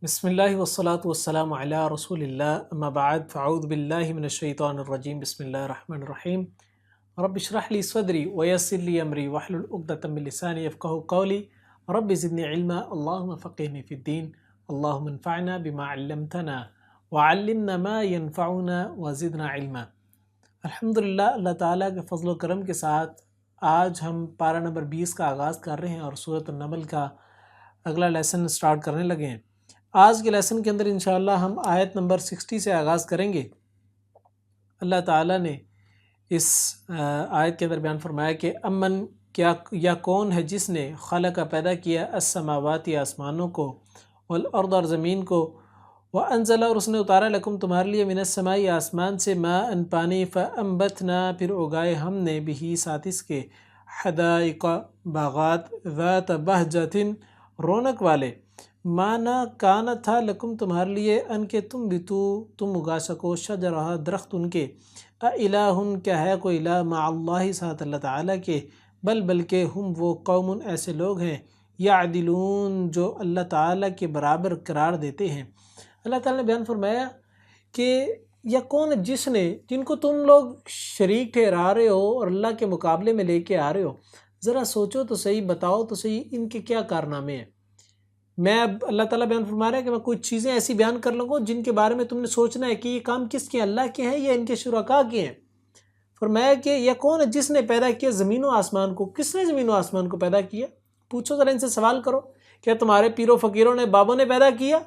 بسم اللہ والصلاة والسلام علی رسول اللہ اما بعد فاعوذ باللہ من الشیطان الرجیم بسم اللہ الرحمن الرحیم رب اشرح لی صدری ویسر لی امری واحلل عقدۃ من لسانی یفقہوا قولی رب زدنی علما اللہم فقہنی فی الدین اللہم انفعنا بما علمتنا وعلمنا ما ينفعنا وزدنا علما۔ الحمدللہ، اللہ تعالیٰ کے فضل و کرم کے ساتھ آج ہم پارہ نمبر 20 کا آغاز کر رہے ہیں اور سورۃ النمل کا اگلا لیسن سٹارٹ کرنے لگے ہیں۔ آج کے لیسن کے اندر انشاءاللہ ہم آیت نمبر 60 سے آغاز کریں گے۔ اللہ تعالیٰ نے اس آیت کے اندر بیان فرمایا کہ امن کیا یا کون ہے جس نے خلق پیدا کیا السماوات آسمانوں کو والارض اور زمین کو وانزل اور اس نے اتارا لکم تمہارے لیے من السماء آسمان سے ماء پانی فانبتنا پھر اگائے ہم نے بھی ساتھ اس کے حدائق باغات ذات بہجت رونق والے مانا کانا تھا لکم تمہارے لیے ان کے تم اگا سکو شجرہ درخت ان کے الہ کیا ہے کوئی الہ مع اللہ ساتھ اللہ تعالیٰ کے بلکہ ہم وہ قوم ایسے لوگ ہیں یعدلون جو اللہ تعالیٰ کے برابر قرار دیتے ہیں۔ اللہ تعالیٰ نے بیان فرمایا کہ یا کون جن کو تم لوگ شریک ٹھہرا رہے ہو اور اللہ کے مقابلے میں لے کے آ رہے ہو، ذرا سوچو تو صحیح، بتاؤ تو صحیح ان کے کیا کارنامے ہیں۔ میں اب اللہ تعالیٰ بیان فرما رہا ہے کہ میں کچھ چیزیں ایسی بیان کر لوں گا جن کے بارے میں تم نے سوچنا ہے کہ یہ کام کس کے ہیں، اللہ کے ہیں یا ان کے شرکاء کے ہیں۔ فرمایا کہ یہ کون ہے جس نے پیدا کیا زمین و آسمان کو؟ کس نے زمین و آسمان کو پیدا کیا؟ پوچھو ذرا ان سے سوال کرو، کیا تمہارے پیروں فقیروں نے بابوں نے پیدا کیا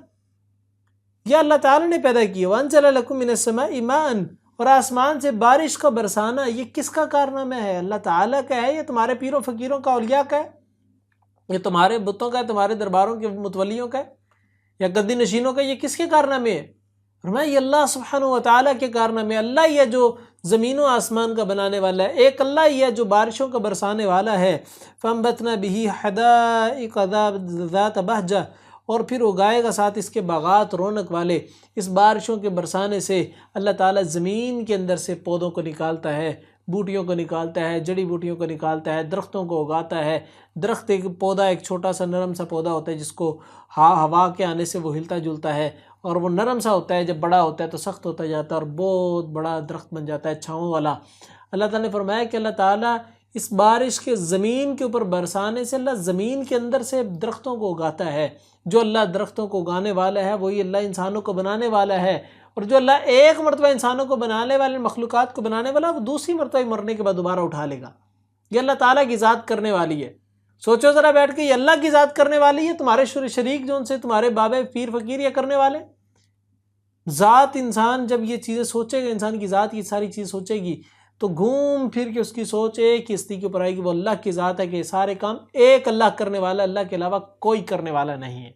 یا اللہ تعالیٰ نے پیدا کیا؟ وَأَنزَلَ لَكُم مِّنَ السَّمَاءِ مَاءً اور آسمان سے بارش کا برسانا، یہ کس کا کارنامہ ہے؟ اللہ تعالیٰ کا ہے یا تمہارے پیروں فقیروں کا، اولیاء کا ہے؟ یہ تمہارے بتوں کا ہے، تمہارے درباروں کے متولیوں کا ہے یا گدی نشینوں کا؟ یہ کس کے کارنامے ہے؟ فرمایا یہ اللہ سبحانہ و تعالیٰ کے کارنامے۔ اللہ ہی ہے جو زمین و آسمان کا بنانے والا ہے، ایک اللہ ہی ہے جو بارشوں کا برسانے والا ہے۔ فَأَنبَتْنَا بِهِ حَدَائِقَ ذَاتَ بَہْجَةٍ اور پھر اگائے گا ساتھ اس کے باغات رونق والے۔ اس بارشوں کے برسانے سے اللہ تعالیٰ زمین کے اندر سے پودوں کو نکالتا ہے، بوٹیوں کو نکالتا ہے، جڑی بوٹیوں کو نکالتا ہے، درختوں کو اگاتا ہے۔ درخت ایک پودا، ایک چھوٹا سا نرم سا پودا ہوتا ہے جس کو ہوا کے آنے سے وہ ہلتا جلتا ہے، اور وہ نرم سا ہوتا ہے، جب بڑا ہوتا ہے تو سخت ہوتا جاتا ہے اور بہت بڑا درخت بن جاتا ہے چھاؤں والا۔ اللہ تعالیٰ نے فرمایا کہ اللہ تعالیٰ اس بارش کے زمین کے اوپر برسانے سے اللہ زمین کے اندر سے درختوں کو اگاتا ہے۔ جو اللہ درختوں کو اگانے والا ہے وہی اللہ انسانوں کو بنانے والا ہے، اور جو اللہ ایک مرتبہ انسانوں کو بنانے والے، مخلوقات کو بنانے والا، وہ دوسری مرتبہ مرنے کے بعد دوبارہ اٹھا لے گا۔ یہ اللہ تعالیٰ کی ذات کرنے والی ہے۔ سوچو ذرا بیٹھ کے، یہ اللہ کی ذات کرنے والی ہے، تمہارے شریک جو ان سے تمہارے بابے پیر فقیر یہ کرنے والے ذات۔ انسان جب یہ چیزیں سوچے گا، انسان کی ذات یہ ساری چیز سوچے گی تو گھوم پھر کے اس کی سوچ ایک ہی ہستی کے اوپر آئے گی، وہ اللہ کی ذات ہے کہ سارے کام ایک اللہ کرنے والا، اللہ کے علاوہ کوئی کرنے والا نہیں ہے۔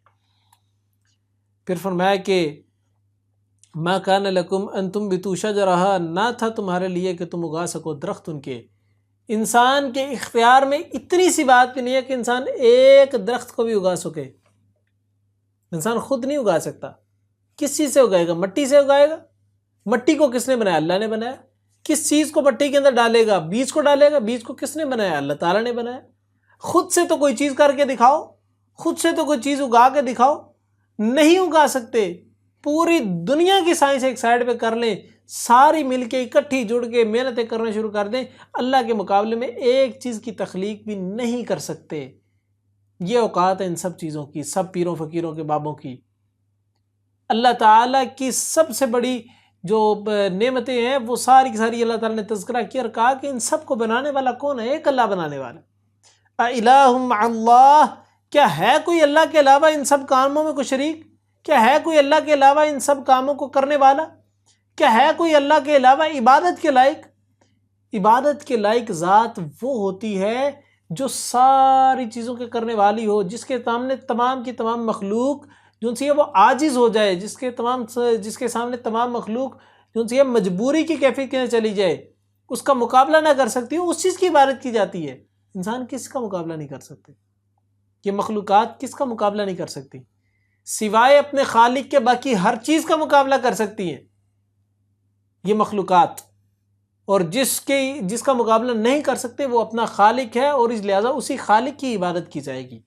پھر فرمایا کہ ما کان لکم ان تنبتوا شجرہا، نہ تھا تمہارے لیے کہ تم اگا سکو درخت ان کے۔ انسان کے اختیار میں اتنی سی بات بھی نہیں ہے کہ انسان ایک درخت کو بھی اگا سکے۔ انسان خود نہیں اگا سکتا۔ کس چیز سے اگائے گا؟ مٹی سے اگائے گا۔ مٹی کو کس نے بنایا؟ اللہ نے بنایا۔ کس چیز کو مٹی کے اندر ڈالے گا؟ بیج کو ڈالے گا۔ بیج کو کس نے بنایا؟ اللہ تعالیٰ نے بنایا۔ خود سے تو کوئی چیز کر کے دکھاؤ، خود سے تو کوئی چیز اگا کے دکھاؤ۔ نہیں اگا سکتے۔ پوری دنیا کی سائنس ایک سائیڈ پہ کر لیں، ساری مل کے اکٹھی جڑ کے محنتیں کرنا شروع کر دیں، اللہ کے مقابلے میں ایک چیز کی تخلیق بھی نہیں کر سکتے۔ یہ اوقات ہے ان سب چیزوں کی، سب پیروں فقیروں کے بابوں کی۔ اللہ تعالیٰ کی سب سے بڑی جو نعمتیں ہیں وہ ساری کی ساری اللہ تعالیٰ نے تذکرہ کیا اور کہا کہ ان سب کو بنانے والا کون ہے؟ ایک اللہ بنانے والا۔ اِلٰہٌ مع اللہ، کیا ہے کوئی اللہ کے علاوہ ان سب کاموں میں کوئی شریک؟ کیا ہے کوئی اللہ کے علاوہ ان سب کاموں کو کرنے والا؟ کیا ہے کوئی اللہ کے علاوہ عبادت کے لائق؟ عبادت کے لائق ذات وہ ہوتی ہے جو ساری چیزوں کے کرنے والی ہو، جس کے سامنے تمام کی تمام مخلوق جو ان سے وہ عاجز ہو جائے، جس کے سامنے تمام مخلوق جو ان سے مجبوری کی کیفیت کے چلی جائے، اس کا مقابلہ نہ کر سکتی ہو، اس چیز کی عبادت کی جاتی ہے۔ انسان کس کا مقابلہ نہیں کر سکتے؟ یہ مخلوقات کس کا مقابلہ نہیں کر سکتی؟ سوائے اپنے خالق کے باقی ہر چیز کا مقابلہ کر سکتی ہیں یہ مخلوقات، اور جس کا مقابلہ نہیں کر سکتے وہ اپنا خالق ہے، اور اس لہٰذا اسی خالق کی عبادت کی جائے گی۔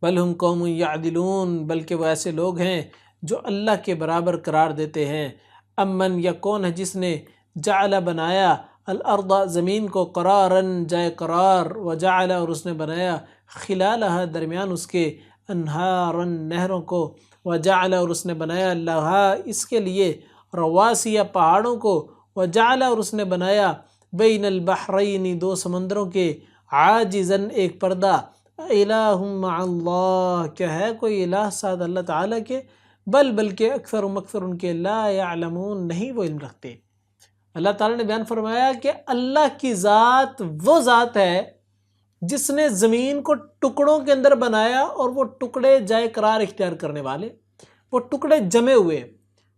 بل ہم قوم یعدلون، بلکہ وہ ایسے لوگ ہیں جو اللہ کے برابر قرار دیتے ہیں۔ امن، یا کون ہے جس نے جعل بنایا الارض زمین کو قرارن جائے قرار، وجعل اور اس نے بنایا خلالہا درمیان اس کے انہارن نہروں کو، وجعل اور اس نے بنایا لہا اس کے لیے رواسی پہاڑوں کو، وجعل اور اس نے بنایا بین البحرین دو سمندروں کے عاجزن ایک پردہ، الہ مع اللہ کیا ہے کوئی الہ ساتھ اللہ تعالیٰ کے، بلکہ اکثر ان کے لا یعلمون نہیں وہ علم رکھتے۔ اللہ تعالیٰ نے بیان فرمایا کہ اللہ کی ذات وہ ذات ہے جس نے زمین کو ٹکڑوں کے اندر بنایا، اور وہ ٹکڑے جائے قرار اختیار کرنے والے، وہ ٹکڑے جمے ہوئے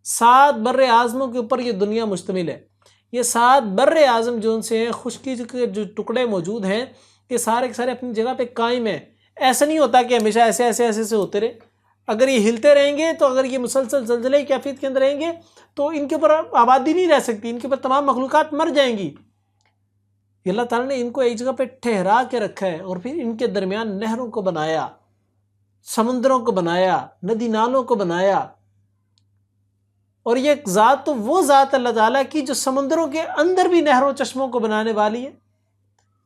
7 بر اعظموں کے اوپر یہ دنیا مشتمل ہے۔ یہ 7 بر اعظم جو ان سے ہیں، خشکی کے جو ٹکڑے موجود ہیں، یہ سارے کے سارے اپنی جگہ پہ قائم ہیں۔ ایسا نہیں ہوتا کہ ہمیشہ ایسے سے ہوتے رہے۔ اگر یہ ہلتے رہیں گے تو اگر یہ مسلسل زلزلے کی کیفیت کے اندر رہیں گے تو ان کے اوپر آبادی نہیں رہ سکتی، ان کے اوپر تمام مخلوقات مر جائیں گی۔ یہ اللہ تعالیٰ نے ان کو ایک جگہ پہ ٹھہرا کے رکھا ہے، اور پھر ان کے درمیان نہروں کو بنایا، سمندروں کو بنایا، ندی نالوں کو بنایا۔ اور یہ ذات تو وہ ذات اللہ تعالیٰ کی جو سمندروں کے اندر بھی نہروں چشموں کو بنانے والی ہے۔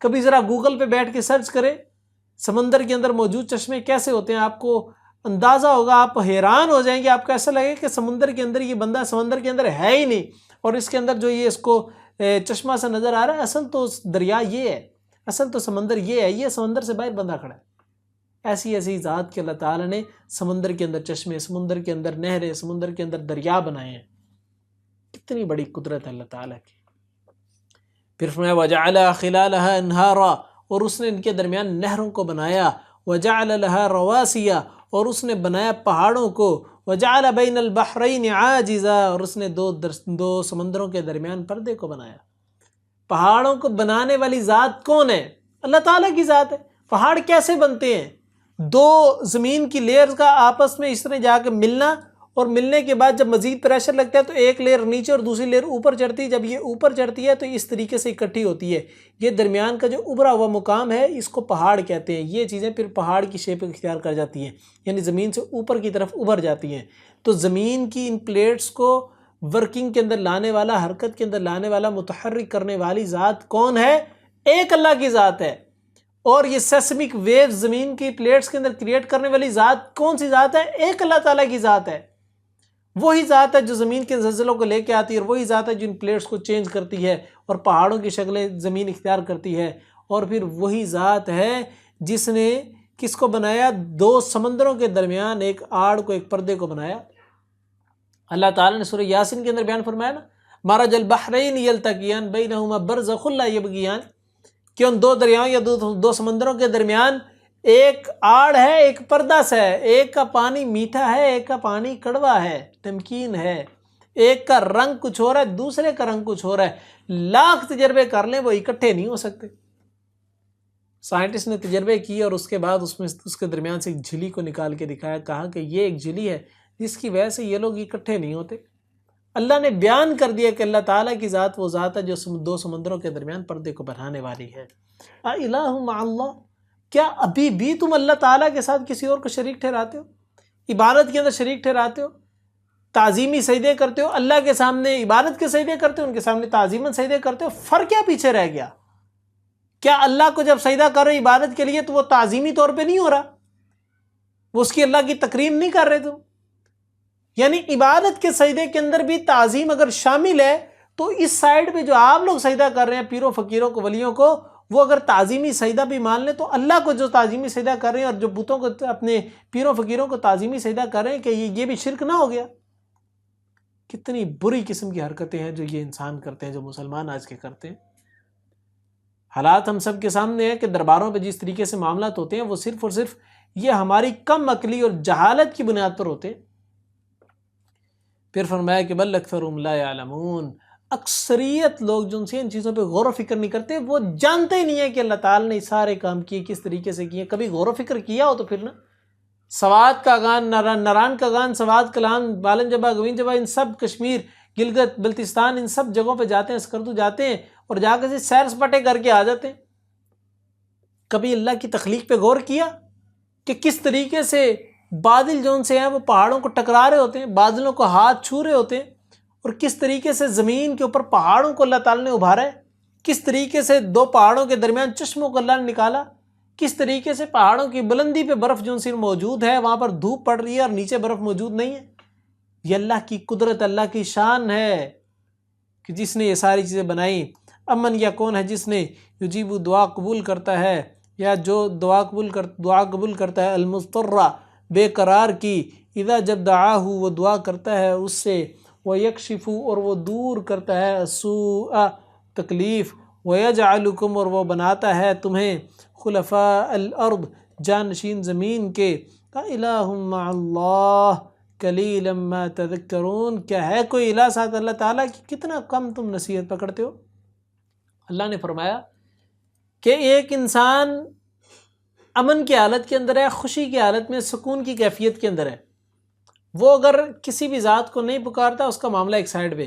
کبھی ذرا گوگل پہ بیٹھ کے سرچ کریں سمندر کے اندر موجود چشمے کیسے ہوتے ہیں، آپ کو اندازہ ہوگا، آپ حیران ہو جائیں گے۔ آپ کو ایسا لگے کہ سمندر کے اندر یہ بندہ سمندر کے اندر ہے ہی نہیں، اور اس کے اندر جو یہ اس کو چشمہ سے نظر آ رہا ہے، اصل تو دریا یہ ہے، اصل تو سمندر یہ ہے، یہ سمندر سے باہر بندہ کھڑا ہے۔ ایسی ذات کے اللہ تعالیٰ نے سمندر کے اندر چشمے، سمندر کے اندر نہریں، سمندر کے اندر دریا بنائے ہیں۔ کتنی بڑی قدرت ہے اللہ تعالیٰ کی۔ پھر فرمایا وَجَعَلَ خِلَالَهَا أَنْهَارًا، اور اس نے ان کے درمیان نہروں کو بنایا، وَجَعَلَ لَهَا رَوَاسِيَ، اور اس نے بنایا پہاڑوں کو، وَجَعَلَ بَيْنَ الْبَحْرَيْنِ عَاجِزًا، اور اس نے دو سمندروں کے درمیان پردے کو بنایا۔ پہاڑوں کو بنانے والی ذات کون ہے؟ اللہ تعالیٰ کی ذات ہے۔ پہاڑ کیسے بنتے ہیں؟ 2 زمین کی لیئرز کا آپس میں اس طرح جا کے ملنا، اور ملنے کے بعد جب مزید پریشر لگتا ہے تو ایک لیئر نیچے اور دوسری لیئر اوپر چڑھتی ہے۔ جب یہ اوپر چڑھتی ہے تو اس طریقے سے اکٹھی ہوتی ہے۔ یہ درمیان کا جو ابھرا ہوا مقام ہے اس کو پہاڑ کہتے ہیں۔ یہ چیزیں پھر پہاڑ کی شیپ اختیار کر جاتی ہیں، یعنی زمین سے اوپر کی طرف ابھر جاتی ہیں۔ تو زمین کی ان پلیٹس کو ورکنگ کے اندر لانے والا، حرکت کے اندر لانے والا، متحرک کرنے والی ذات کون ہے؟ ایک اللہ کی ذات ہے۔ اور یہ سیسمک ویو زمین کی پلیٹس کے اندر کریٹ کرنے والی ذات کون سی ذات ہے؟ ایک اللہ تعالیٰ کی ذات ہے۔ وہی ذات ہے جو زمین کے زلزلوں کو لے کے آتی ہے، اور وہی ذات ہے جو ان پلیٹس کو چینج کرتی ہے اور پہاڑوں کی شکلیں زمین اختیار کرتی ہے۔ اور پھر وہی ذات ہے جس نے کس کو بنایا؟ 2 سمندروں کے درمیان ایک آڑ کو، ایک پردے کو بنایا۔ اللہ تعالیٰ نے سورہ یاسین کے اندر بیان فرمایا نا، مرج البحرین یلتقیان بینہما برزخ لا یبغیان، کہ ان 2 دریاؤں یا 2 سمندروں کے درمیان ایک آڑ ہے، ایک پردہ سا ہے۔ ایک کا پانی میٹھا ہے، ایک کا پانی کڑوا ہے، نمکین ہے۔ ایک کا رنگ کچھ ہو رہا ہے، دوسرے کا رنگ کچھ ہو رہا ہے۔ لاکھ تجربے کر لیں وہ اکٹھے نہیں ہو سکتے۔ سائنٹسٹ نے تجربے کیے اور اس کے بعد اس کے درمیان سے ایک جھلی کو نکال کے دکھایا، کہا کہ یہ ایک جھلی ہے جس کی وجہ سے یہ لوگ اکٹھے نہیں ہوتے۔ اللہ نے بیان کر دیا کہ اللہ تعالیٰ کی ذات وہ ذات ہے جو 2 سمندروں کے درمیان پردے کو بنانے والی ہے۔ الہ مع اللہ، کیا ابھی بھی تم اللہ تعالیٰ کے ساتھ کسی اور کو شریک ٹھہراتے ہو؟ عبادت کے اندر شریک ٹھہراتے ہو، تعظیمی سجدے کرتے ہو، اللہ کے سامنے عبادت کے سجدے کرتے ہو، ان کے سامنے تعظیماً سجدے کرتے ہو۔ فرق کیا پیچھے رہ گیا؟ کیا اللہ کو جب سجدہ کر رہے عبادت کے لیے تو وہ تعظیمی طور پہ نہیں ہو رہا؟ وہ اس کی اللہ کی تکریم نہیں کر رہے تم؟ یعنی عبادت کے سجدے کے اندر بھی تعظیم اگر شامل ہے تو اس سائڈ پہ جو آپ لوگ سجدہ کر رہے ہیں پیروں فقیروں کو، ولیوں کو، وہ اگر تعظیمی سجدہ بھی مان لیں تو اللہ کو جو تعظیمی سجدہ کر رہے ہیں اور جو بتوں کو، اپنے پیروں فقیروں کو تعظیمی سجدہ کر رہے ہیں، کہ یہ بھی شرک نہ ہو گیا؟ کتنی بری قسم کی حرکتیں ہیں جو یہ انسان کرتے ہیں، جو مسلمان آج کے کرتے ہیں۔ حالات ہم سب کے سامنے ہیں کہ درباروں پہ جس طریقے سے معاملات ہوتے ہیں وہ صرف اور صرف یہ ہماری کم عقلی اور جہالت کی بنیاد پر ہوتے ہیں۔ پھر فرمایا کہ بل اکثرهم لا یعلمون، اکثریت لوگ جو ان سے ان چیزوں پہ غور و فکر نہیں کرتے، وہ جانتے ہی نہیں ہے کہ اللہ تعالیٰ نے سارے کام کیے کس طریقے سے کیے۔ کبھی غور و فکر کیا ہو تو پھر نا، سوات کا گان، ناران کا گان، سوات کلام، بالن جبا، گوین جبا، ان سب کشمیر، گلگت، بلتستان، ان سب جگہوں پہ جاتے ہیں، اسکردو جاتے ہیں اور جا کے سیر سپاٹے کر کے آ جاتے ہیں۔ کبھی اللہ کی تخلیق پہ غور کیا؟ کہ کس طریقے سے بادل جو ان سے ہیں وہ پہاڑوں کو ٹکرا رہے ہوتے ہیں، بادلوں کو ہاتھ چھو رہے ہوتے ہیں، اور کس طریقے سے زمین کے اوپر پہاڑوں کو اللہ تعالیٰ نے ابھارا ہے، کس طریقے سے دو پہاڑوں کے درمیان چشموں کو اللہ نے نکالا، کس طریقے سے پہاڑوں کی بلندی پہ برف جو سی موجود ہے وہاں پر دھوپ پڑ رہی ہے اور نیچے برف موجود نہیں ہے۔ یہ اللہ کی قدرت، اللہ کی شان ہے کہ جس نے یہ ساری چیزیں بنائیں۔ امن یا کون ہے جس نے یجیب دعا قبول کرتا ہے، یا جو دعا قبول کرتا ہے المضطر بے قرار کی، اذا جب دعاہ وہ دعا کرتا ہے اس سے، ویکشف اور وہ دور کرتا ہے السوء تکلیف، ویجعلکم اور وہ بناتا ہے تمہیں خلفاء الارض جانشین زمین کے، الہ مع اللہ قلیلا ما تذکرون، کیا ہے کوئی الہ ساتھ اللہ تعالیٰ کی، کتنا کم تم نصیحت پکڑتے ہو۔ اللہ نے فرمایا کہ ایک انسان امن کی حالت کے اندر ہے، خوشی کی حالت میں، سکون کی کیفیت کے اندر ہے، وہ اگر کسی بھی ذات کو نہیں پکارتا اس کا معاملہ ایک سائڈ پہ،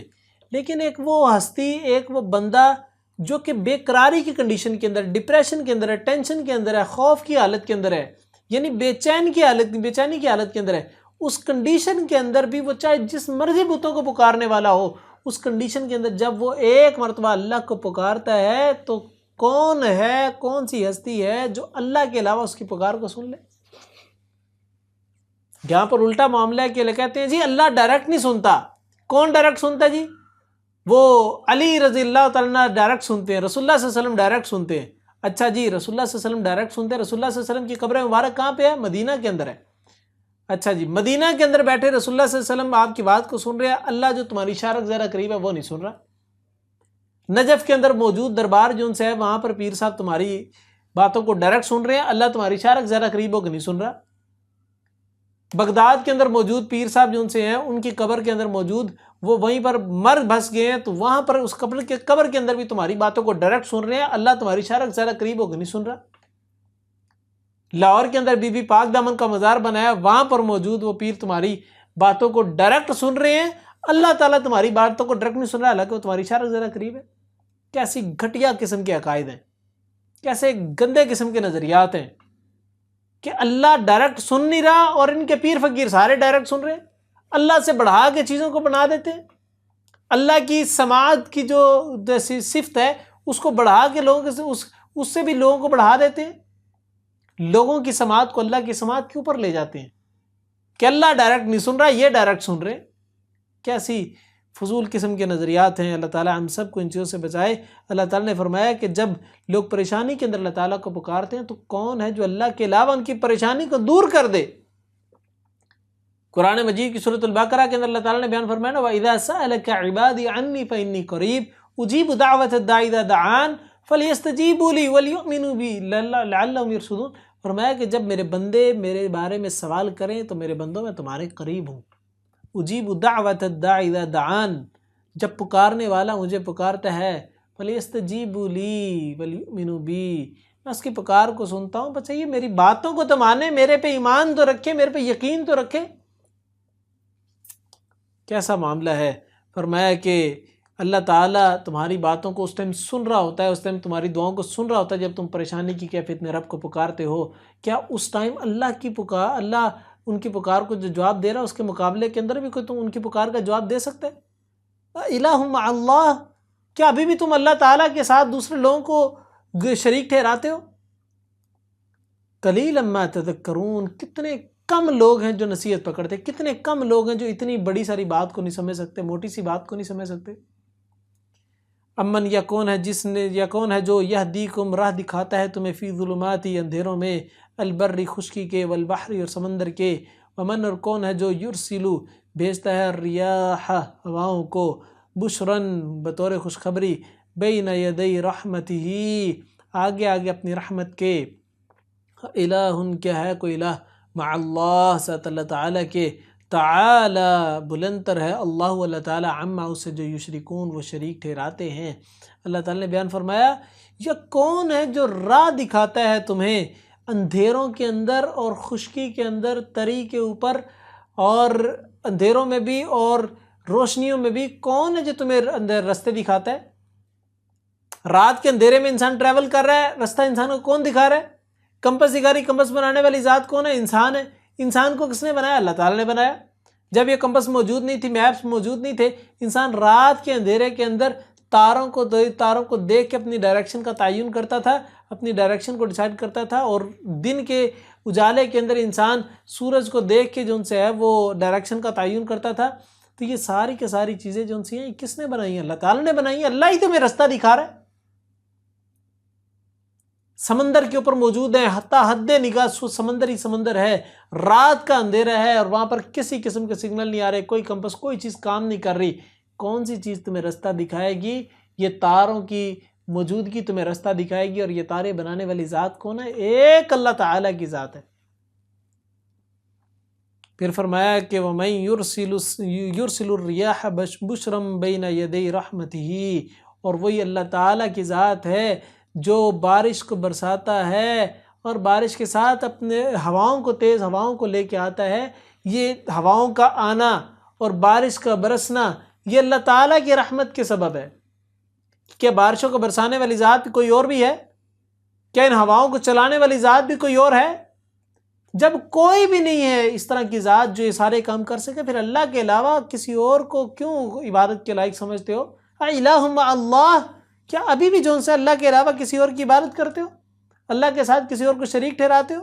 لیکن ایک وہ ہستی، ایک وہ بندہ جو کہ بے قراری کی کنڈیشن کے اندر، ڈپریشن کے اندر ہے، ٹینشن کے اندر ہے، خوف کی حالت کے اندر ہے، یعنی بےچینی کی حالت کے اندر ہے، اس کنڈیشن کے اندر بھی وہ چاہے جس مرضی بتوں کو پکارنے والا ہو، اس کنڈیشن کے اندر جب وہ ایک مرتبہ اللہ کو پکارتا ہے تو کون ہے، کون سی ہستی ہے جو اللہ کے علاوہ اس کی پکار کو سن لے؟ یہاں پر الٹا معاملہ ہے کہ کہتے ہیں جی اللہ ڈائریکٹ نہیں سنتا۔ کون ڈائریکٹ سنتا ہے جی؟ وہ علی رضی اللہ تعالیٰ ڈائریکٹ سنتے ہیں، رسول اللہ صلی اللہ علیہ وسلم ڈائریکٹ سنتے ہیں۔ اچھا جی رسول اللہ صلی اللہ علیہ وسلم ڈائریکٹ سنتے ہیں، رسول اللہ صلی اللہ علیہ وسلم کی قبر مبارک کہاں پہ ہے؟ مدینہ کے اندر ہے۔ اچھا جی مدینہ کے اندر بیٹھے رسول اللہ صلی اللہ علیہ وسلم آپ کی بات کو سن رہے ہیں، اللہ جو تمہاری شارک زیادہ قریب ہے وہ نہیں سن رہا۔ نجف کے اندر موجود دربار جو ان سے ہے وہاں پر پیر صاحب تمہاری باتوں کو ڈائریکٹ سن رہے ہیں، اللہ تمہاری شارک زیادہ قریب ہو کے نہیں سن رہا۔ بغداد کے اندر موجود پیر صاحب جو ان سے ہیں ان کی قبر کے اندر موجود وہ وہیں پر مر بھس گئے ہیں، تو وہاں پر اس قبر کے اندر بھی تمہاری باتوں کو ڈائریکٹ سن رہے ہیں، اللہ تمہاری شارک زیادہ قریب ہو کے نہیں سن رہا۔ لاہور کے اندر بی بی پاک دامن کا مزار بنایا، وہاں پر موجود وہ پیر تمہاری باتوں کو ڈائریکٹ سن رہے ہیں، اللہ تعالیٰ تمہاری باتوں کو ڈائریکٹ نہیں سن رہا، حالانکہ وہ تمہاری شارک زیادہ قریب ہے۔ کیسی گھٹیا قسم کے عقائد ہیں، کیسے گندے قسم کے نظریات ہیں کہ اللہ ڈائریکٹ سن نہیں رہا اور ان کے پیر فقیر سارے ڈائریکٹ سن رہے ہیں، اللہ سے بڑھا کے چیزوں کو بنا دیتے ہیں، اللہ کی سماعت کی جو صفت ہے اس کو بڑھا کے لوگوں کے اس سے بھی لوگوں کو بڑھا دیتے ہیں، لوگوں کی سماعت کو اللہ کی سماعت کے اوپر لے جاتے ہیں کہ اللہ ڈائریکٹ نہیں سن رہا، یہ ڈائریکٹ سن رہے ہیں۔ کیسی فضول قسم کے نظریات ہیں۔ اللہ تعالیٰ ہم سب کو ان چیزوں سے بچائے۔ اللہ تعالیٰ نے فرمایا کہ جب لوگ پریشانی کے اندر اللہ تعالیٰ کو پکارتے ہیں تو کون ہے جو اللہ کے علاوہ ان کی پریشانی کو دور کر دے؟ قرآن مجید کی سورۃ البقرہ کے اندر اللہ تعالیٰ نے بیان فرمایا نا وَإِذَا سَأَلَكَ عِبَادِي عَنِّي فَإِنِّي قَرِيبٌ أُجِيبُ دَعْوَةَ الدَّاعِ إِذَا دَعَانِ فَلْيَسْتَجِيبُوا لِي وَلْيُؤْمِنُوا بِي لَعَلَّهُمْ يَرْشُدُونَ۔ فرمایا کہ جب میرے بندے میرے بارے میں سوال کریں تو میرے بندوں میں تمہارے قریب ہوں۔ اجیب دعوت الداعی اذا دعان، جب پکارنے والا مجھے پکارتا ہے، فلیستجیبوا لی ولیؤمنوا بی، میں اس کی پکار کو سنتا ہوں، بس یہ میری باتوں کو تو مانے، میرے پہ ایمان تو رکھے، میرے پہ یقین تو رکھے۔ کیسا معاملہ ہے؟ فرمایا کہ اللہ تعالیٰ تمہاری باتوں کو اس ٹائم سن رہا ہوتا ہے، اس ٹائم تمہاری دعاؤں کو سن رہا ہوتا ہے جب تم پریشانی کی کیفیت میں رب کو پکارتے ہو۔ کیا اس ٹائم اللہ ان کی پکار کو جو جواب دے رہا ہے اس کے مقابلے کے اندر بھی کوئی تم ان کی پکار کا جواب دے سکتے؟ الہ مع اللہ، کیا ابھی بھی تم اللہ تعالیٰ کے ساتھ دوسرے لوگوں کو شریک ٹھہراتے ہو؟ قلیلا ما تذکرون، کتنے کم لوگ ہیں جو نصیحت پکڑتے، کتنے کم لوگ ہیں جو اتنی بڑی ساری بات کو نہیں سمجھ سکتے، موٹی سی بات کو نہیں سمجھ سکتے۔ امن یا کون ہے جو یہدیکم راہ دکھاتا ہے تمہیں فی ظلماتی اندھیروں میں، البری خشکی کے، والبحری اور سمندر کے، ومن اور کون ہے جو یرسلو بھیجتا ہے الریاح ہواؤں کو، بشرن بطور خوشخبری، بین یدی رحمتہ آگے آگے اپنی رحمت کے، الہ کیا ہے کوئی الہ مع اللہ ساتھ اللہ تعالیٰ کے، تعالی بلندر ہے اللہ اللہ تعالیٰ عما اس سے جو یشرکون وہ شریک ٹھہراتے ہیں۔ اللہ تعالیٰ نے بیان فرمایا یہ کون ہے جو راہ دکھاتا ہے تمہیں اندھیروں کے اندر اور خشکی کے اندر، تری کے اوپر اور اندھیروں میں بھی اور روشنیوں میں بھی، کون ہے جو تمہیں اندر رستے دکھاتا ہے؟ رات کے اندھیرے میں انسان ٹریول کر رہا ہے، رستہ انسان کو کون دکھا رہا ہے؟ کمپس دکھا رہی، کمپس بنانے والی ذات کون ہے؟ انسان ہے۔ انسان کو کس نے بنایا؟ اللہ تعالیٰ نے بنایا۔ جب یہ کمپس موجود نہیں تھی، میپس موجود نہیں تھے، انسان رات کے اندھیرے کے اندر تاروں کو دیکھ کے اپنی ڈائریکشن کا تعین کرتا تھا، اپنی ڈائریکشن کو ڈیسائیڈ کرتا تھا، اور دن کے اجالے کے اندر انسان سورج کو دیکھ کے جو ان سے ہے وہ ڈائریکشن کا تعین کرتا تھا۔ تو یہ ساری کی ساری چیزیں جو ان سے ہیں، یہ کس نے بنائی ہیں؟ اللہ تعالیٰ نے بنائی ہیں۔ اللہ ہی تمہیں رستہ دکھا رہا ہے۔ سمندر کے اوپر موجود ہیں، حتیٰ حد نگاہ سمندر ہی سمندر ہے، رات کا اندھیرا ہے اور وہاں پر کسی قسم کے سگنل نہیں آ رہے، کوئی کمپس کوئی چیز کام نہیں کر رہی۔ کون سی چیز تمہیں رستہ دکھائے گی؟ یہ تاروں کی موجودگی تمہیں رستہ دکھائے گی۔ اور یہ تارے بنانے والی ذات کون ہے؟ ایک اللہ تعالیٰ کی ذات ہے۔ پھر فرمایا کہ وَمَن يُرْسِلُ الرِّيَاحَ بُشْرًا بَيْنَ يَدَيْ رَحْمَتِهِ، اور وہی اللہ تعالیٰ کی ذات ہے جو بارش کو برساتا ہے اور بارش کے ساتھ اپنے ہواؤں کو، تیز ہواؤں کو لے کے آتا ہے۔ یہ ہواؤں کا آنا اور بارش کا برسنا یہ اللہ تعالیٰ کی رحمت کے سبب ہے۔ کیا بارشوں کو برسانے والی ذات کوئی اور بھی ہے؟ کیا ان ہواؤں کو چلانے والی ذات بھی کوئی اور ہے؟ جب کوئی بھی نہیں ہے اس طرح کی ذات جو یہ سارے کام کر سکے، پھر اللہ کے علاوہ کسی اور کو کیوں عبادت کے لائق سمجھتے ہو؟ اِلٰہٌ مع اللہ، کیا ابھی بھی جو ان سے اللہ کے علاوہ کسی اور کی عبادت کرتے ہو؟ اللہ کے ساتھ کسی اور کو شریک ٹھہراتے ہو؟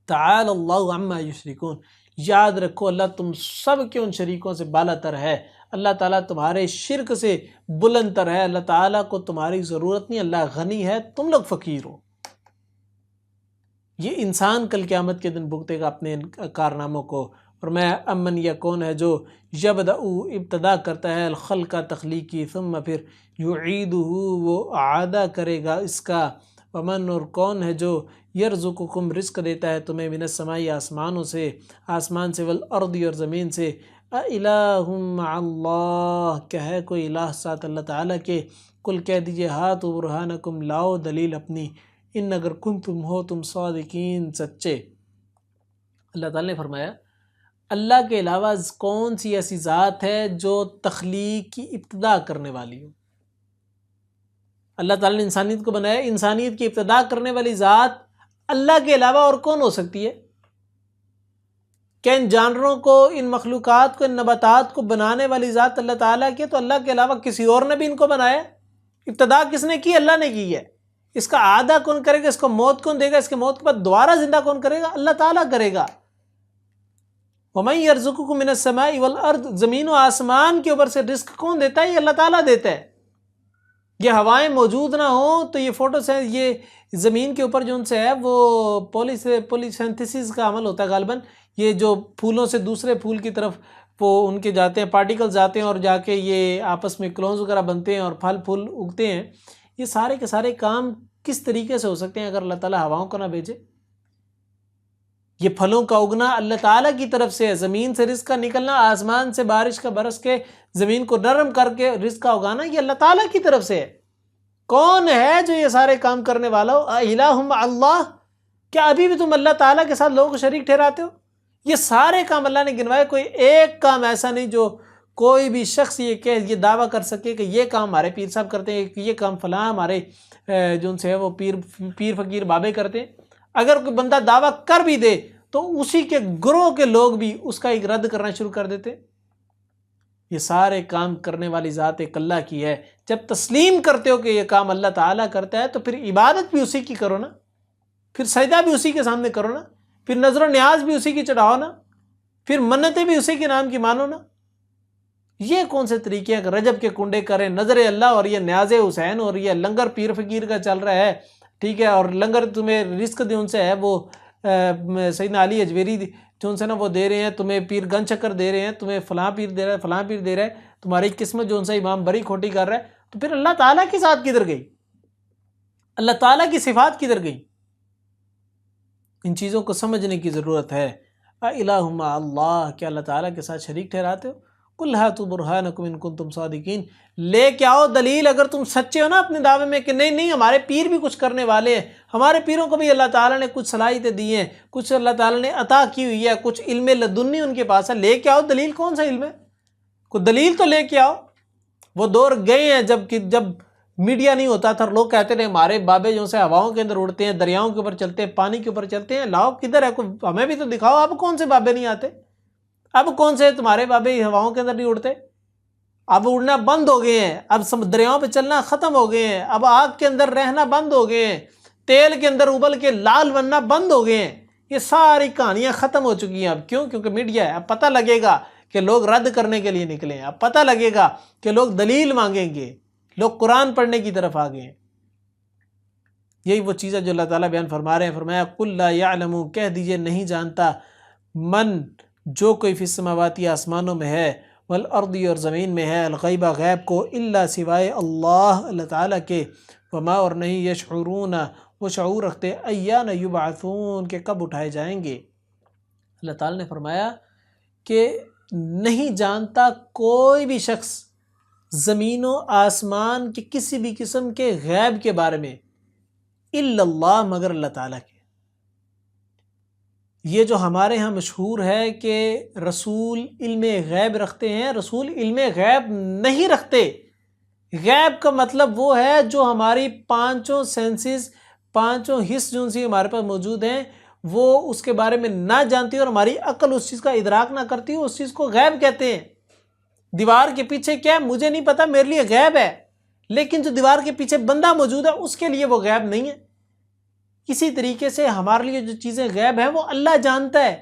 تعالی اللہ عما یشرکون، یاد رکھو اللہ تم سب کے ان شریکوں سے بالا تر ہے۔ اللہ تعالیٰ تمہارے شرک سے بلند تر ہے۔ اللہ تعالیٰ کو تمہاری ضرورت نہیں، اللہ غنی ہے، تم لوگ فقیر ہو۔ یہ انسان کل قیامت کے دن بھگتے گا اپنے کارناموں کو۔ اور میں امن یا کون ہے جو ابتدا کرتا ہے الخلق تخلیقی، ثم پھر یعیدہ وہ اعادہ کرے گا اس کا، ومن اور کون ہے جو یرزقکم رزق دیتا ہے تمہیں من السماء آسمانوں سے، آسمان سے، والارض اور زمین سے، اِلٰہٌ مع اللہ، کیا ہے کوئی الہ ساتھ اللہ تعالیٰ کے؟ کل کہہ دیجئے ہاتوا برہانکم، لاؤ دلیل اپنی، ان اگر کنتم ہو تم صادقین سچے۔ اللہ تعالیٰ نے فرمایا اللہ کے علاوہ کون سی ایسی ذات ہے جو تخلیق کی ابتدا کرنے والی ہو؟ اللہ تعالیٰ نے انسانیت کو بنایا، انسانیت کی ابتدا کرنے والی ذات اللہ کے علاوہ اور کون ہو سکتی ہے؟ کہ ان جانوروں کو، ان مخلوقات کو، ان نباتات کو بنانے والی ذات اللہ تعالیٰ کی، تو اللہ کے علاوہ کسی اور نے بھی ان کو بنایا؟ ابتدا کس نے کی؟ اللہ نے کی ہے۔ اس کا اعادہ کون کرے گا؟ اس کو موت کون دے گا؟ اس کے موت کے بعد دوبارہ زندہ کون کرے گا؟ اللہ تعالیٰ کرے گا۔ وَمَن يَرْزُقُكُم مِّنَ السَّمَاءِ وَالْأَرْضِ، زمین و آسمان کے اوپر سے رزق کون دیتا ہے؟ یہ اللہ تعالیٰ دیتا ہے۔ یہ ہوائیں موجود نہ ہوں تو یہ زمین کے اوپر جو ان سے ہے وہ پولیسینتھسس کا عمل ہوتا ہے غالباً، یہ جو پھولوں سے دوسرے پھول کی طرف وہ ان کے جاتے ہیں، پارٹیکلز جاتے ہیں اور جا کے یہ آپس میں کلونز وغیرہ بنتے ہیں اور پھل پھول اگتے ہیں۔ یہ سارے کے سارے کام کس طریقے سے ہو سکتے ہیں اگر اللہ تعالیٰ ہواؤں کو نہ بھیجے؟ یہ پھلوں کا اگنا اللہ تعالیٰ کی طرف سے ہے، زمین سے رزق کا نکلنا، آسمان سے بارش کا برس کے زمین کو نرم کر کے رزق کا اگانا، یہ اللہ تعالیٰ کی طرف سے ہے۔ کون ہے جو یہ سارے کام کرنے والا ہو؟ الہ مع اللہ، کیا ابھی بھی تم اللہ تعالیٰ کے ساتھ لوگوں کو شریک ٹھہراتے ہو؟ یہ سارے کام اللہ نے گنوائے، کوئی ایک کام ایسا نہیں جو کوئی بھی شخص یہ دعویٰ کر سکے کہ یہ کام ہمارے پیر صاحب کرتے ہیں، کہ یہ کام فلاں ہمارے جو ان سے ہے وہ پیر فقیر بابے کرتے ہیں۔ اگر کوئی بندہ دعویٰ کر بھی دے تو اسی کے گروہ کے لوگ بھی اس کا ایک رد کرنا شروع کر دیتے۔ یہ سارے کام کرنے والی ذات ایک اللہ کی ہے۔ جب تسلیم کرتے ہو کہ یہ کام اللہ تعالیٰ کرتا ہے تو پھر عبادت بھی اسی کی کرو نا، پھر سجدہ بھی اسی کے سامنے کرو نا، پھر نظر و نیاز بھی اسی کی چڑھاؤ نا، پھر منتیں بھی اسی کے نام کی مانو نا۔ یہ کون سے طریقے ہیں کہ رجب کے کنڈے کریں، نظر اللہ اور یہ نیاز حسین اور یہ لنگر پیر فقیر کا چل رہا ہے، ٹھیک ہے، اور لنگر تمہیں رزق جو ان سے ہے وہ سیدنا علی اجویری جو ان سے نا وہ دے رہے ہیں، تمہیں پیر گن چکر دے رہے ہیں، تمہیں فلاں پیر دے رہا ہے، فلاں پیر دے رہا ہے، تمہاری قسمت جو ان سے امام بری کھوٹی کر رہا ہے، تو پھر اللہ تعالیٰ کی ذات کدھر گئی؟ اللہ تعالیٰ کی صفات کدھر گئی؟ ان چیزوں کو سمجھنے کی ضرورت ہے۔ الہ مع اللہ، کیا اللہ تعالیٰ کے ساتھ شریک ٹھہراتے ہو؟ قل ہاتوا برہانکم ان کنتم صادقین، لے کے آؤ دلیل اگر تم سچے ہو نا اپنے دعوے میں کہ نہیں ہمارے پیر بھی کچھ کرنے والے ہیں، ہمارے پیروں کو بھی اللہ تعالیٰ نے کچھ صلاحیتیں دی ہیں، کچھ اللہ تعالیٰ نے عطا کی ہوئی ہے، کچھ علم لدنی ان کے پاس ہے، لے کے آؤ دلیل۔ کون سا علم ہے؟ کوئی دلیل تو لے کے آؤ۔ وہ دور گئے ہیں جب میڈیا نہیں ہوتا تھا، لوگ کہتے تھے ہمارے بابے جو سے ہواؤں کے اندر اڑتے ہیں، دریاؤں کے اوپر چلتے ہیں، پانی کے اوپر چلتے ہیں، لاؤ کدھر ہے، ہمیں بھی تو دکھاؤ، اب کون سے بابے نہیں آتے، اب کون سے تمہارے بابے ہواؤں کے اندر نہیں اڑتے، اب اڑنا بند ہو گئے ہیں، اب دریاؤں پہ چلنا ختم ہو گئے ہیں، اب آگ کے اندر رہنا بند ہو گئے ہیں، تیل کے اندر ابل کے لال بننا بند ہو گئے ہیں، یہ ساری کہانیاں ختم ہو چکی ہیں اب۔ کیوں؟ کیونکہ میڈیا ہے۔ اب پتہ لگے گا کہ لوگ رد کرنے کے لیے نکلے ہیں، اب پتہ لگے گا کہ لوگ دلیل مانگیں گے، لوگ قرآن پڑھنے کی طرف آ گئے ہیں۔ یہی وہ چیز ہے جو اللہ تعالیٰ بیان فرما رہے ہیں، فرمایا قُلْ لَا يَعْلَمُ، کہہ دیجئے نہیں جانتا، من جو کوئی فی السماوات آسمانوں میں ہے، والارض اور زمین میں ہے، الغیبہ غیب کو، الا سوائے اللہ تعالیٰ کے، وما اور نہیں، یشعرون وہ شعور رکھتے، ایان یبعثون کہ کب اٹھائے جائیں گے۔ اللہ تعالیٰ نے فرمایا کہ نہیں جانتا کوئی بھی شخص زمین و آسمان کے کسی بھی قسم کے غیب کے بارے میں، الا اللہ مگر اللہ تعالیٰ کے۔ یہ جو ہمارے ہاں مشہور ہے کہ رسول علم غیب رکھتے ہیں، رسول علم غیب نہیں رکھتے۔ غیب کا مطلب وہ ہے جو ہماری پانچوں سینسز، پانچوں حس جو سی ہمارے پاس موجود ہیں، وہ اس کے بارے میں نہ جانتی اور ہماری عقل اس چیز کا ادراک نہ کرتی، اس چیز کو غیب کہتے ہیں۔ دیوار کے پیچھے کیا ہے مجھے نہیں پتا، میرے لیے غیب ہے، لیکن جو دیوار کے پیچھے بندہ موجود ہے اس کے لیے وہ غیب نہیں ہے۔ اسی طریقے سے ہمارے لیے جو چیزیں غیب ہیں وہ اللہ جانتا ہے۔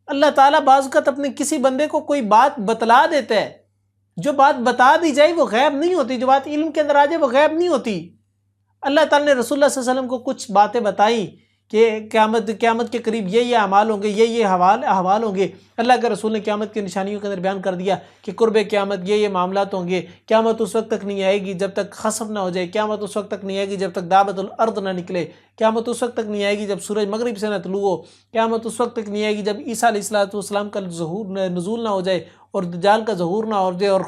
اللہ تعالیٰ بعض اوقات اپنے کسی بندے کو کوئی بات بتلا دیتا ہے، جو بات بتا دی جائے وہ غیب نہیں ہوتی، جو بات علم کے اندر آ جائے وہ غیب نہیں ہوتی۔ اللہ تعالیٰ نے رسول اللہ صلی اللہ علیہ وسلم کو کچھ باتیں بتائیں کہ قیامت کے قریب یہ اعمال ہوں گے، یہ احوال ہوں گے۔ اللہ کے رسول نے قیامت کی نشانیوں کے اندر بیان کر دیا کہ قرب قیامت یہ معاملات ہوں گے، قیامت اس وقت تک نہیں آئے گی جب تک خسف نہ ہو جائے، قیامت اس وقت تک نہیں آئے گی جب تک دابت الارض نہ نکلے، قیامت اس وقت تک نہیں آئے گی جب سورج مغرب سے نہ طلوع ہو، قیامت اس وقت تک نہیں آئے گی جب عیسیٰ علیہ السلام کا نزول نہ ہو جائے اور دجال کا ظہور نہ ہو جائے اور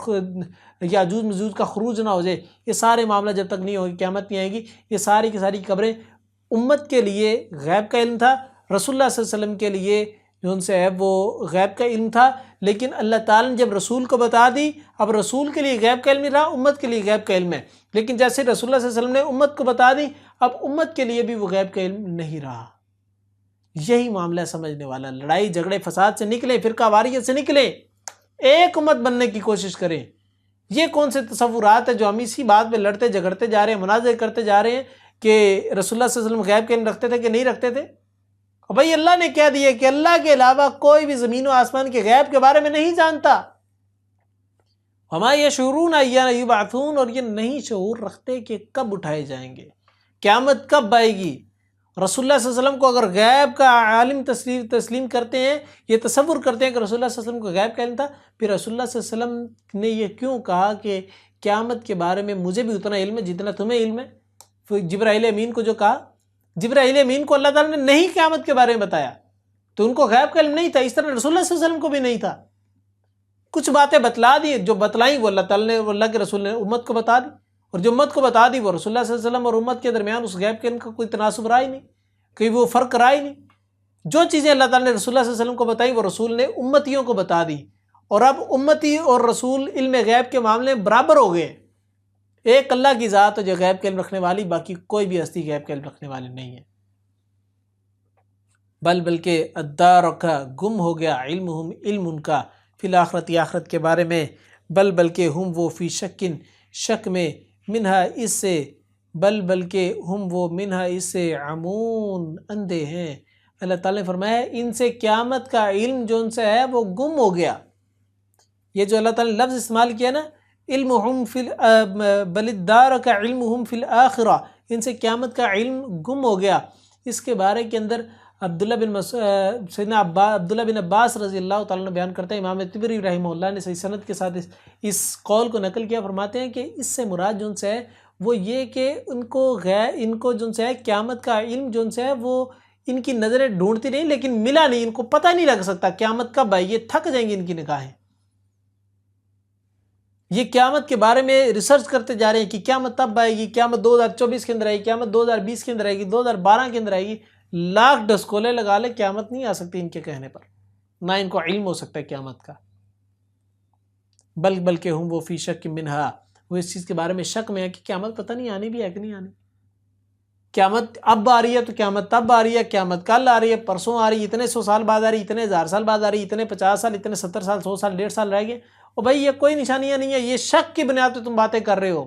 یاجوج ماجوج کا خروج نہ ہو جائے۔ یہ سارے معاملہ جب تک نہیں ہوگی، قیامت نہیں آئے گی، یہ ساری کی ساری خبریں امت کے لیے غیب کا علم تھا، رسول اللہ صلی اللہ علیہ وسلم کے لیے جو ان سے ہے وہ غیب کا علم تھا۔ لیکن اللہ تعالیٰ نے جب رسول کو بتا دی، اب رسول کے لیے غیب کا علم نہیں رہا، امت کے لیے غیب کا علم ہے۔ لیکن جیسے رسول اللہ صلی اللہ علیہ وسلم نے امت کو بتا دی، اب امت کے لیے بھی وہ غیب کا علم نہیں رہا۔ یہی معاملہ سمجھنے والا، لڑائی جھگڑے فساد سے نکلیں، فرقہ واریت سے نکلیں، ایک امت بننے کی کوشش کریں۔ یہ کون سے تصورات ہیں جو ہم اسی بات پہ لڑتے جھگڑتے جا رہے ہیں، مناظر کرتے جا رہے ہیں کہ رسول اللہ صلی اللہ علیہ وسلم غیب کا علم رکھتے تھے کہ نہیں رکھتے تھے؟ اور بھائی اللہ نے کہہ دیا کہ اللہ کے علاوہ کوئی بھی زمین و آسمان کے غیب کے بارے میں نہیں جانتا۔ وما یشعرون ایان یبعثون، اور یہ نہیں شعور رکھتے کہ کب اٹھائے جائیں گے، قیامت کب آئے گی۔ رسول اللہ صلی اللہ علیہ وسلم کو اگر غیب کا عالم تسلیم کرتے ہیں، یہ تصور کرتے ہیں کہ رسول اللہ صلی اللہ علیہ وسلم کو غیب کا علم تھا، پھر رسول اللہ صلی اللہ علیہ وسلم نے یہ کیوں کہا کہ قیامت کے بارے میں مجھے بھی اتنا علم ہے جتنا تمہیں علم ہے؟ جبرائیل امین کو جو کہا، جبرائیل امین کو اللہ تعالیٰ نے نہیں قیامت کے بارے میں بتایا، تو ان کو غیب کا علم نہیں تھا، اس طرح رسول اللہ صلی اللہ علیہ وسلم کو بھی نہیں تھا۔ کچھ باتیں بتلا دی، جو بتلائیں وہ اللہ تعالیٰ نے، وہ اللہ کے رسول نے امت کو بتا دی، اور جو امت کو بتا دی وہ رسول اللہ صلی اللہ علیہ وسلم اور امت کے درمیان اس غیب کے علم کا کوئی تناسب رہا ہی نہیں، کہ وہ فرق رہا ہی نہیں۔ جو چیزیں اللہ تعالیٰ نے رسول اللہ صلی اللہ علیہ وسلم کو بتائیں وہ رسول نے امتیوں کو بتا دی، اور اب امتی اور رسول علم غیب کے معاملے میں برابر ہو گئے۔ ایک اللہ کی ذات ہے جو غیب کا علم رکھنے والی، باقی کوئی بھی ہستی غیب کا علم رکھنے والی نہیں ہے۔ بلکہ ادارکا گم ہو گیا، علم ان کا، فی الآخرت آخرت کے بارے میں، بلکہ ہم وہ فی شک میں، منہا اس سے، بلکہ ہم وہ منہا اس سے عمون اندھے ہیں۔ اللہ تعالیٰ نے فرمایا ان سے قیامت کا علم جو ان سے ہے وہ گم ہو گیا۔ یہ جو اللہ تعالیٰ نے لفظ استعمال کیا نا، علمہم فی بل ادارک علمہم فی الآخرہ، ان سے قیامت کا علم گم ہو گیا۔ اس کے بارے کے اندر سیدنا عبداللہ بن عباس رضی اللہ تعالیٰ نے بیان کرتے ہیں، امام طبری رحمہ اللہ نے صحیح سند کے ساتھ اس قول کو نقل کیا، فرماتے ہیں کہ اس سے مراد جن سے ہے وہ یہ کہ ان کو جن سے ہے قیامت کا علم جن سے ہے وہ ان کی نظریں ڈھونڈتی نہیں لیکن ملا نہیں، ان کو پتہ نہیں لگ سکتا قیامت کب آئے، یہ تھک جائیں گی ان کی نگاہیں۔ یہ قیامت کے بارے میں ریسرچ کرتے جا رہے ہیں کہ قیامت تب آئے گی، قیامت 2024 کے اندر آئے گی، قیامت 2020 کے اندر آئے گی، 2012 کے اندر آئے گی، لاکھ ڈسکولے لگا لے قیامت نہیں آ سکتی ان کے کہنے پر، نہ ان کو علم ہو سکتا ہے قیامت کا۔ بلکہ ہم وہ فی شک منہا، وہ اس چیز کے بارے میں شک میں ہے کہ قیامت پتہ نہیں آنی بھی ہے کہ نہیں آنی، قیامت اب آ رہی ہے تو قیامت تب آ رہی ہے، قیامت کل آ رہی ہے، پرسوں آ رہی ہے، اتنے 100 سال بعد آ رہی ہے، اتنے 1000 سال بعد آ رہی ہے، اتنے 50 سال، اتنے 70 سال، 100 سال، 150 سال رہ گئے، اور بھائی یہ کوئی نشانیاں نہیں ہے، یہ شک کی بنیاد پہ تم باتیں کر رہے ہو،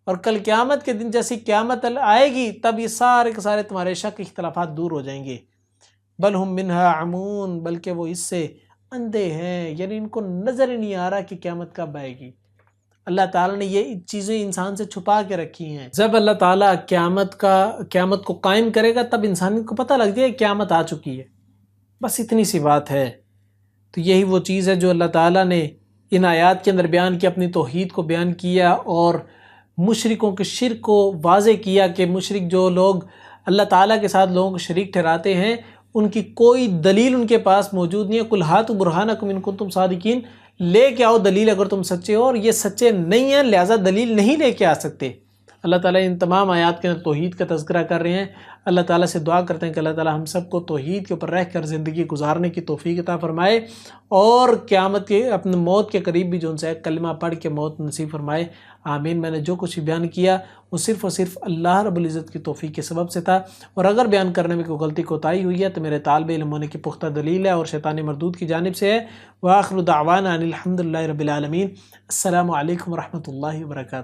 اور کل قیامت کے دن جیسی قیامت آئے گی تب یہ سارے کے سارے تمہارے شک اختلافات دور ہو جائیں گے۔ بل ہم منہا عمون، بلکہ وہ اس سے اندھے ہیں، یعنی ان کو نظر ہی نہیں آ رہا کہ قیامت کب آئے گی۔ اللہ تعالیٰ نے یہ چیزیں انسان سے چھپا کے رکھی ہیں، جب اللہ تعالیٰ قیامت کو قائم کرے گا تب انسان کو پتہ لگ جائے کہ قیامت آ چکی ہے، بس اتنی سی بات ہے۔ تو یہی وہ چیز ہے جو اللہ تعالیٰ نے ان آیات کے اندر بیان کی، اپنی توحید کو بیان کیا اور مشرکوں کے شرک کو واضح کیا کہ مشرک جو لوگ اللہ تعالیٰ کے ساتھ لوگوں کو شریک ٹھہراتے ہیں ان کی کوئی دلیل ان کے پاس موجود نہیں ہے۔ قُلْ هَاتُوا بُرْهَانَكُمْ إِن كُنتُمْ صَادِقِينَ، لے کے آؤ دلیل اگر تم سچے ہو، اور یہ سچے نہیں ہیں لہٰذا دلیل نہیں لے کے آ سکتے۔ اللہ تعالیٰ ان تمام آیات کے اندر توحید کا تذکرہ کر رہے ہیں۔ اللہ تعالیٰ سے دعا کرتے ہیں کہ اللہ تعالیٰ ہم سب کو توحید کے اوپر رہ کر زندگی گزارنے کی توفیق عطا فرمائے، اور قیامت کے اپنے موت کے قریب بھی جو ان سے کلمہ پڑھ کے موت نصیب فرمائے، آمین۔ میں نے جو کچھ بیان کیا وہ صرف اور صرف اللہ رب العزت کی توفیق کے سبب سے تھا، اور اگر بیان کرنے میں کوئی غلطی کوتاہی ہوئی ہے تو میرے طالب علم ہونے کی پختہ دلیل ہے اور شیطان مردود کی جانب سے ہے۔ وآخر دعوانا ان الحمد للہ رب العالمین۔ السلام علیکم ورحمۃ اللہ وبرکاتہ۔